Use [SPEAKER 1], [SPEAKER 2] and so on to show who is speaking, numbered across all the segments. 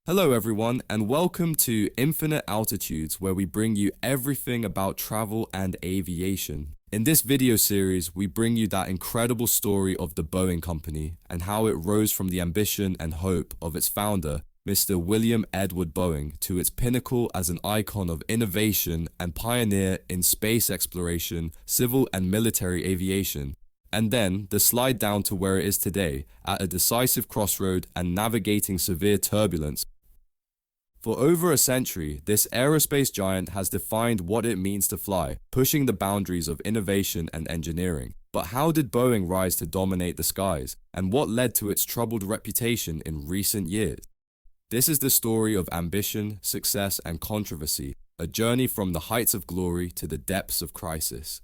[SPEAKER 1] Hello everyone, and welcome to Infinite Altitudes, where we bring you everything about travel and aviation. In this video series, we bring you that incredible story of the Boeing Company and how it rose from the ambition and hope of its founder, Mr. William Edward Boeing, to its pinnacle as an icon of innovation and pioneer in space exploration, civil and military aviation. And then the slide down to where it is today, at a decisive crossroad and navigating severe turbulence. For over a century, this aerospace giant has defined what it means to fly, pushing the boundaries of innovation and engineering. But how did Boeing rise to dominate the skies, and what led to its troubled reputation in recent years? This is the story of ambition, success, and controversy, a journey from the heights of glory to the depths of crisis.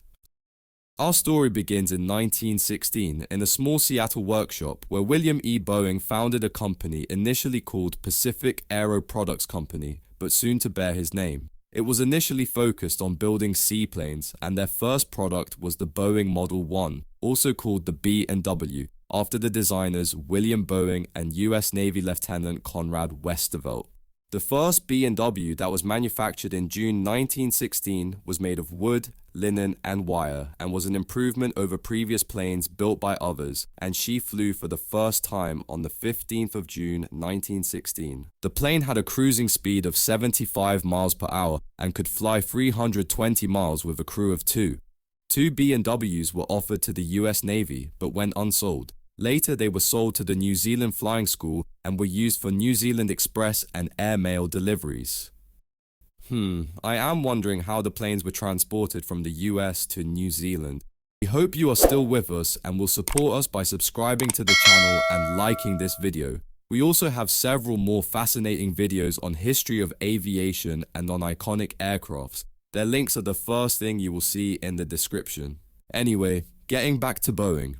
[SPEAKER 1] Our story begins in 1916 in a small Seattle workshop where William E. Boeing founded a company initially called Pacific Aero Products Company, but soon to bear his name. It was initially focused on building seaplanes, and their first product was the Boeing Model 1, also called the B&W, after the designers William Boeing and U.S. Navy Lieutenant Conrad Westervelt. The first B&W that was manufactured in June 1916 was made of wood, linen, and wire, and was an improvement over previous planes built by others, and she flew for the first time on the 15th of June 1916. The plane had a cruising speed of 75 miles per hour and could fly 320 miles with a crew of two. Two B&Ws were offered to the US Navy, but went unsold. Later, they were sold to the New Zealand Flying School and were used for New Zealand Express and airmail deliveries. I am wondering how the planes were transported from the US to New Zealand. We hope you are still with us and will support us by subscribing to the channel and liking this video. We also have several more fascinating videos on history of aviation and on iconic aircrafts. Their links are the first thing you will see in the description. Anyway, getting back to Boeing.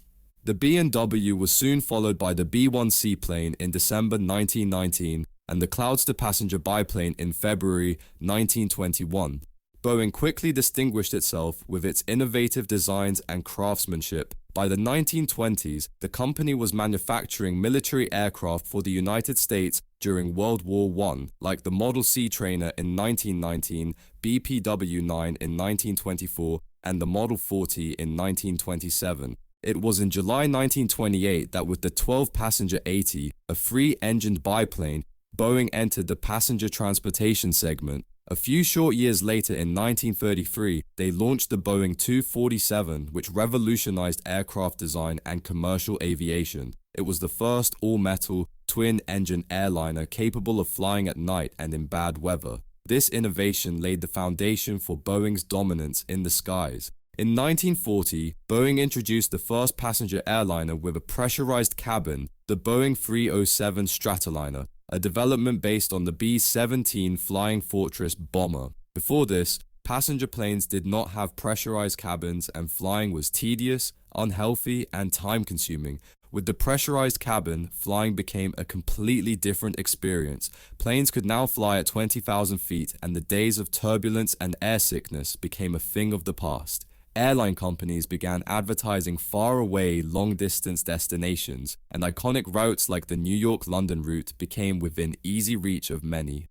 [SPEAKER 1] The B&W was soon followed by the B-1 seaplane in December 1919 and the Cloudster-passenger biplane in February 1921. Boeing quickly distinguished itself with its innovative designs and craftsmanship. By the 1920s, the company was manufacturing military aircraft for the United States during World War I, like the Model C trainer in 1919, BPW-9 in 1924, and the Model 40 in 1927. It was in July 1928 that with the 12-passenger 80, a free-engined biplane, Boeing entered the passenger transportation segment. A few short years later in 1933, they launched the Boeing 247, which revolutionized aircraft design and commercial aviation. It was the first all-metal, twin-engine airliner capable of flying at night and in bad weather. This innovation laid the foundation for Boeing's dominance in the skies. In 1940, Boeing introduced the first passenger airliner with a pressurized cabin, the Boeing 307 Stratoliner, a development based on the B-17 Flying Fortress bomber. Before this, passenger planes did not have pressurized cabins and flying was tedious, unhealthy, and time-consuming. With the pressurized cabin, flying became a completely different experience. Planes could now fly at 20,000 feet, and the days of turbulence and air sickness became a thing of the past. Airline companies began advertising far-away, long-distance destinations, and iconic routes like the New York-London route became within easy reach of many.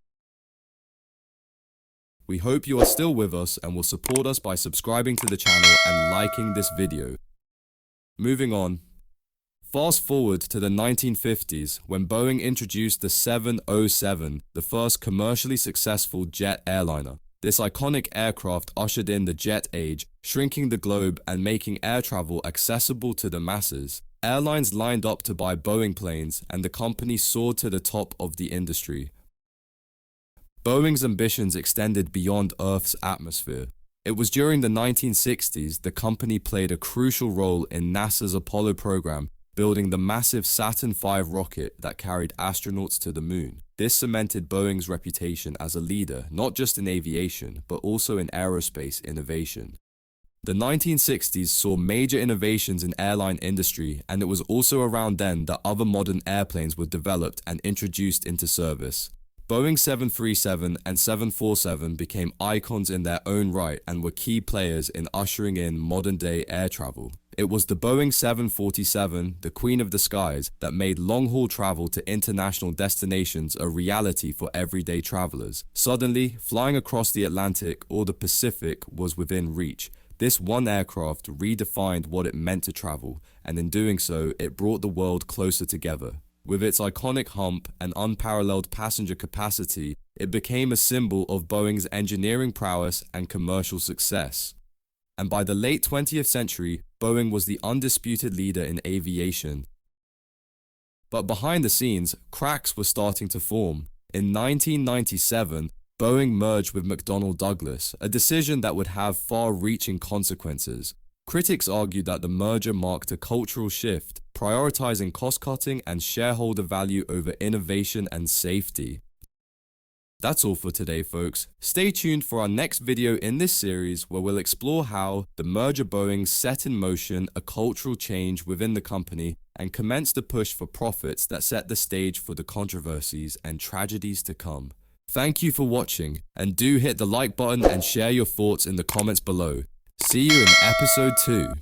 [SPEAKER 1] We hope you are still with us and will support us by subscribing to the channel and liking this video. Moving on. Fast forward to the 1950s when Boeing introduced the 707, the first commercially successful jet airliner. This iconic aircraft ushered in the jet age, shrinking the globe and making air travel accessible to the masses. Airlines lined up to buy Boeing planes, and the company soared to the top of the industry. Boeing's ambitions extended beyond Earth's atmosphere. It was during the 1960s the company played a crucial role in NASA's Apollo program, building the massive Saturn V rocket that carried astronauts to the moon. This cemented Boeing's reputation as a leader, not just in aviation, but also in aerospace innovation. The 1960s saw major innovations in airline industry, and it was also around then that other modern airplanes were developed and introduced into service. Boeing 737 and 747 became icons in their own right and were key players in ushering in modern-day air travel. It was the Boeing 747, the Queen of the Skies, that made long-haul travel to international destinations a reality for everyday travelers. Suddenly, flying across the Atlantic or the Pacific was within reach. This one aircraft redefined what it meant to travel, and in doing so, it brought the world closer together. With its iconic hump and unparalleled passenger capacity, it became a symbol of Boeing's engineering prowess and commercial success. And by the late 20th century, Boeing was the undisputed leader in aviation. But behind the scenes, cracks were starting to form. In 1997, Boeing merged with McDonnell Douglas, a decision that would have far-reaching consequences. Critics argued that the merger marked a cultural shift, prioritizing cost-cutting and shareholder value over innovation and safety. That's all for today, folks. Stay tuned for our next video in this series where we'll explore how the merger Boeing set in motion a cultural change within the company and commenced the push for profits that set the stage for the controversies and tragedies to come. Thank you for watching, and do hit the like button and share your thoughts in the comments below. See you in episode 2.